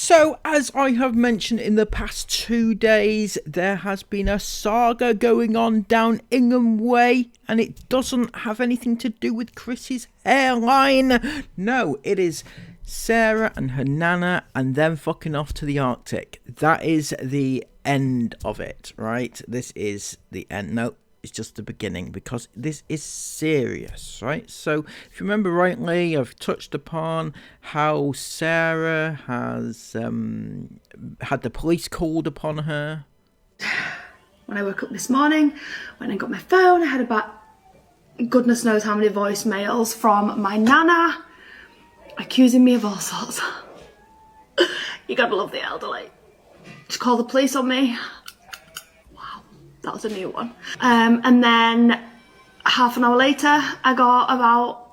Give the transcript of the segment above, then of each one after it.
So, as I have mentioned in the past 2 days, there has been a saga going on down Ingham Way, and it doesn't have anything to do with Chris's hairline. No, it is Sarah and her nana and them fucking off to the Arctic. That is the end of it, right? This is the end. No, it's just the beginning, because this is serious, right? So if you remember rightly, I've touched upon how Sarah has had the police called upon her. When I woke up this morning, when I got my phone, I had about goodness knows how many voicemails from my nana accusing me of all sorts. You gotta love the elderly. She called the police on me. That was a new one. And then half an hour later, I got about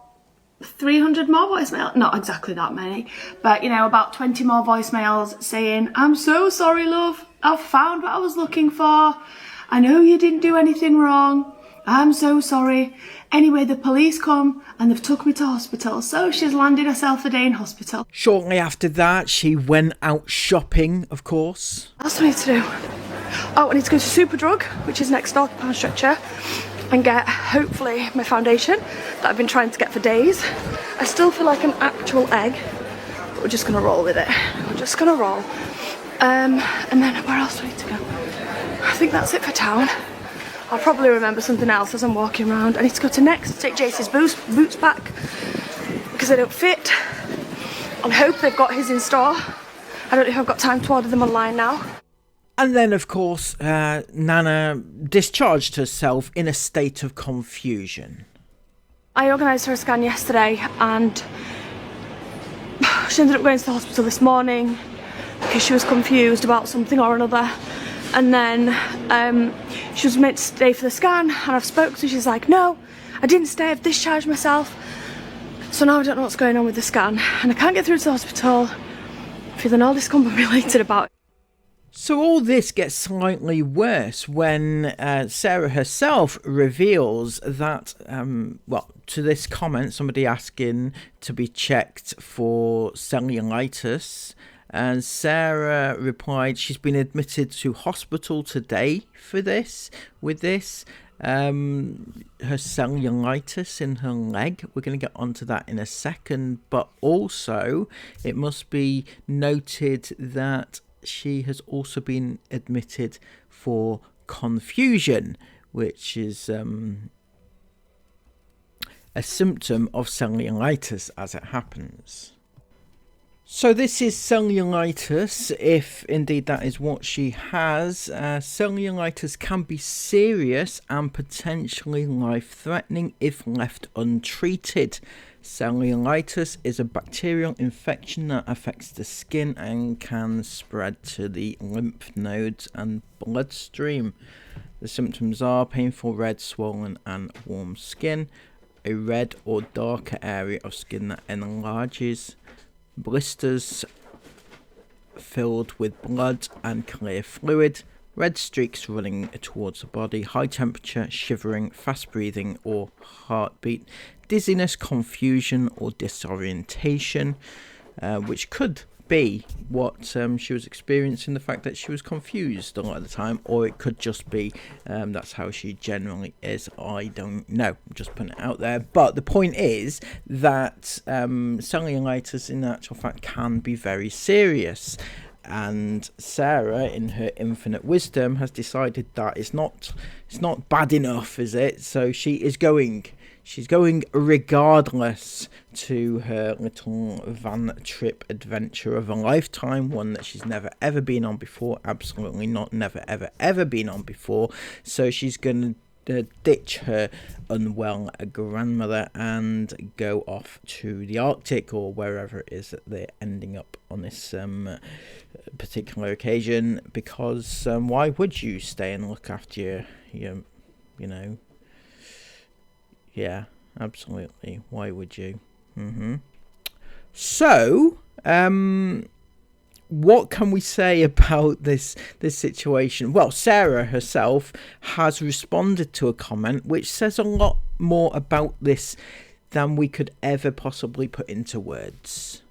300 more voicemails. Not exactly that many, but you know, about 20 more voicemails saying, "I'm so sorry, love. I've found what I was looking for. I know you didn't do anything wrong. I'm so sorry. Anyway, the police come and they've took me to hospital." So she's landed herself a day in hospital. Shortly after that, she went out shopping, of course. What else do I need to do? Oh, I need to go to Superdrug, which is next door to Pound Stretcher, and get, hopefully, my foundation that I've been trying to get for days. I still feel like an actual egg, but we're just going to roll with it. We're just going to roll. And then where else do I need to go? I think that's it for town. I'll probably remember something else as I'm walking around. I need to go to Next, take Jace's boots back, because they don't fit. I hope they've got his in store. I don't know if I've got time to order them online now. And then, of course, Nana discharged herself in a state of confusion. I organised her a scan yesterday, and she ended up going to the hospital this morning because she was confused about something or another. And then she was meant to stay for the scan, and I've spoken to her. She's like, "No, I didn't stay. I've discharged myself." So now I don't know what's going on with the scan, and I can't get through to the hospital. Feeling all discombobulated about it. So all this gets slightly worse when Sarah herself reveals that, to this comment, somebody asking to be checked for cellulitis, and Sarah replied she's been admitted to hospital today for this, with this, her cellulitis in her leg. We're going to get onto that in a second, but also it must be noted that she has also been admitted for confusion, which is a symptom of cellulitis as it happens. So this is cellulitis, if indeed that is what she has. Cellulitis can be serious and potentially life-threatening if left untreated. Cellulitis is a bacterial infection that affects the skin and can spread to the lymph nodes and bloodstream. The symptoms are painful red, swollen and warm skin, a red or darker area of skin that enlarges, blisters filled with blood and clear fluid, red streaks running towards the body, high temperature, shivering, fast breathing or heartbeat, dizziness, confusion or disorientation, which could be what she was experiencing, the fact that she was confused a lot of the time, or it could just be that's how she generally is. I don't know, I'm just putting it out there. But the point is that cellulitis in actual fact can be very serious, and Sarah, in her infinite wisdom, has decided that it's not bad enough, is it? So she's going regardless to her little van trip adventure of a lifetime, one that she's never ever been on before. Absolutely not, never ever been on before. So she's going to ditch her unwell grandmother and go off to the Arctic, or wherever it is that they're ending up on this particular occasion, because why would you stay and look after your you know, yeah, absolutely, why would you? So what can we say about this situation? Well, Sarah herself has responded to a comment which says a lot more about this than we could ever possibly put into words.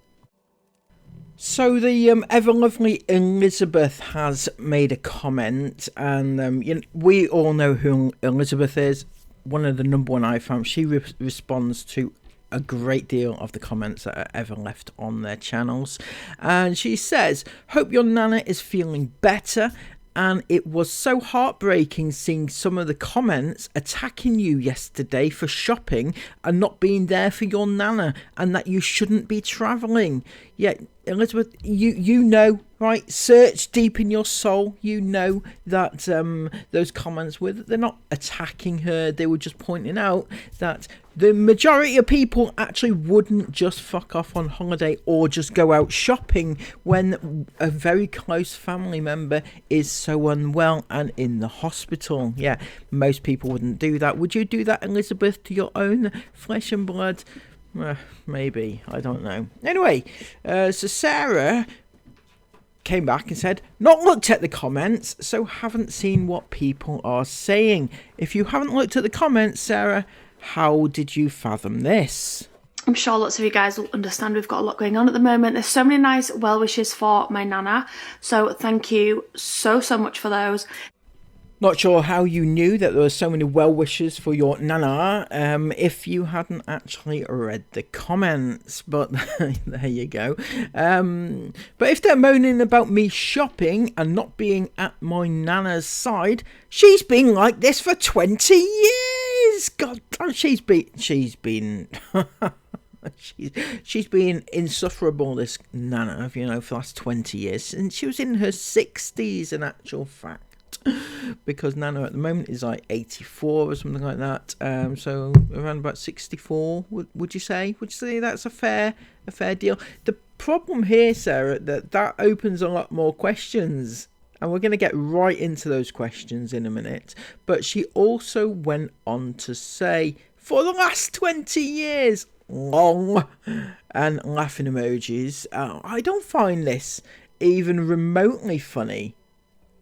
So the ever lovely Elizabeth has made a comment, and we all know who Elizabeth is. One of the number one iFans. She responds to a great deal of the comments that are ever left on their channels, and she says, "Hope your nana is feeling better." And it was so heartbreaking seeing some of the comments attacking you yesterday for shopping and not being there for your nana, and that you shouldn't be travelling. Yeah, Elizabeth, you know, right? Search deep in your soul. You know that those comments they're not attacking her. They were just pointing out that the majority of people actually wouldn't just fuck off on holiday or just go out shopping when a very close family member is so unwell and in the hospital. Yeah, most people wouldn't do that. Would you do that, Elizabeth, to your own flesh and blood? Maybe. I don't know. Anyway, so Sarah came back and said, "Not looked at the comments, so haven't seen what people are saying." If you haven't looked at the comments, Sarah, how did you fathom this? I'm sure lots of you guys will understand we've got a lot going on at the moment. There's so many nice well wishes for my nana, so thank you so much for those. Not sure how you knew that there were so many well wishes for your nana if you hadn't actually read the comments, but there you go. But if they're moaning about me shopping and not being at my nana's side, she's been like this for 20 years. God, she's been she's been insufferable, this nana, for the last 20 years, and she was in her 60s in actual fact. Because Nana at the moment is like 84 or something like that, so around about 64. Would you say that's a fair deal? The problem here, Sarah, that opens a lot more questions, and we're going to get right into those questions in a minute. But she also went on to say, for the last 20 years, long, and laughing emojis. I don't find this even remotely funny,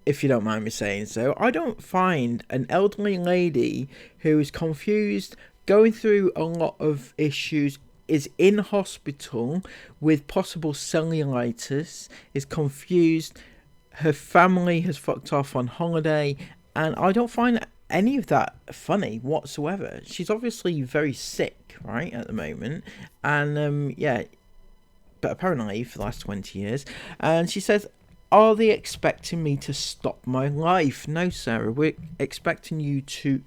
if you don't mind me saying so. I don't find an elderly lady who is confused, going through a lot of issues, is in hospital with possible cellulitis, is confused, her family has fucked off on holiday, and I don't find any of that funny whatsoever. She's obviously very sick, right, at the moment, and but apparently for the last 20 years, and she says, "Are they expecting me to stop my life?" No, Sarah, we're expecting you to,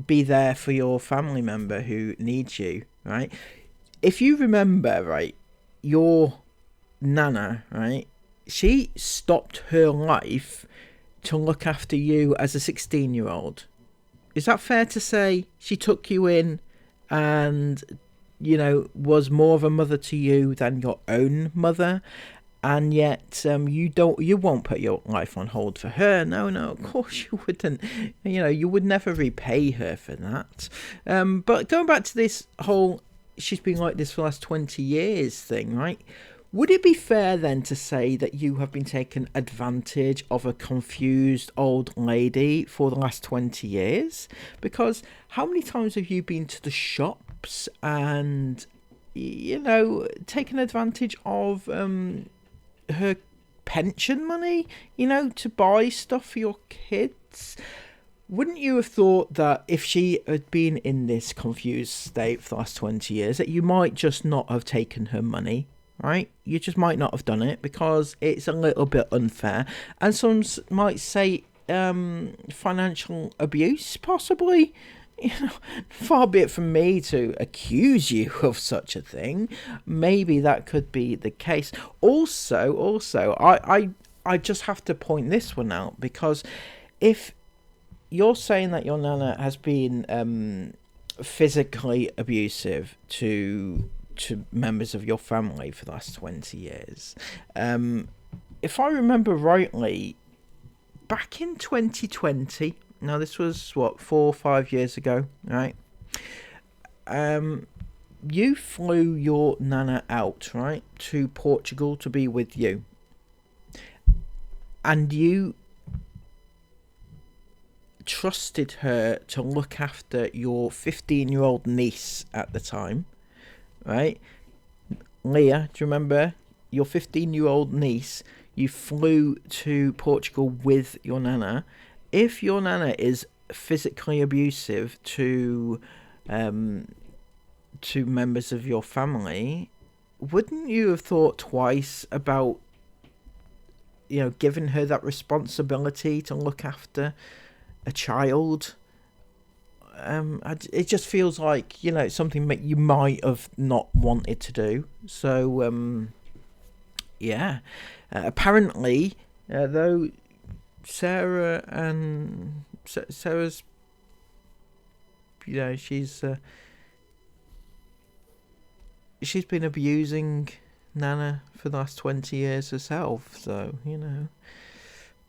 be there for your family member who needs you, right? If you remember, right, your nana, right, she stopped her life to look after you as a 16-year-old. Is that fair to say? She took you in and was more of a mother to you than your own mother, and yet you won't put your life on hold for her. No, of course you wouldn't. You would never repay her for that. But going back to this whole she's been like this for the last 20 years thing, right? Would it be fair then to say that you have been taking advantage of a confused old lady for the last 20 years? Because how many times have you been to the shops and, taken advantage of her pension money, to buy stuff for your kids? Wouldn't you have thought that if she had been in this confused state for the last 20 years, that you might just not have taken her money? Right, you just might not have done it because it's a little bit unfair, and some might say financial abuse, possibly. Far be it from me to accuse you of such a thing. Maybe that could be the case. Also, I just have to point this one out, because if you're saying that your nana has been physically abusive to members of your family for the last 20 years. If I remember rightly, back in 2020, now this was 4 or 5 years ago, right? You flew your nana out, right, to Portugal to be with you. And you trusted her to look after your 15-year-old niece at the time. Right, Leah, do you remember your 15-year-old niece? You flew to Portugal with your nana. If your nana is physically abusive to members of your family, wouldn't you have thought twice about, you know, giving her that responsibility to look after a child? It just feels like, you know, it's something that you might have not wanted to do. So, yeah. Apparently, though, Sarah's, you know, she's been abusing Nana for the last 20 years herself. So, you know.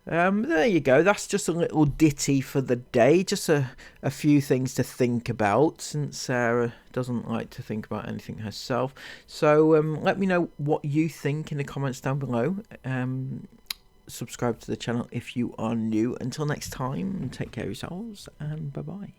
There you go. That's just a little ditty for the day. Just a few things to think about, since Sarah doesn't like to think about anything herself. So let me know what you think in the comments down below. Subscribe to the channel if you are new. Until next time, take care of yourselves and bye-bye.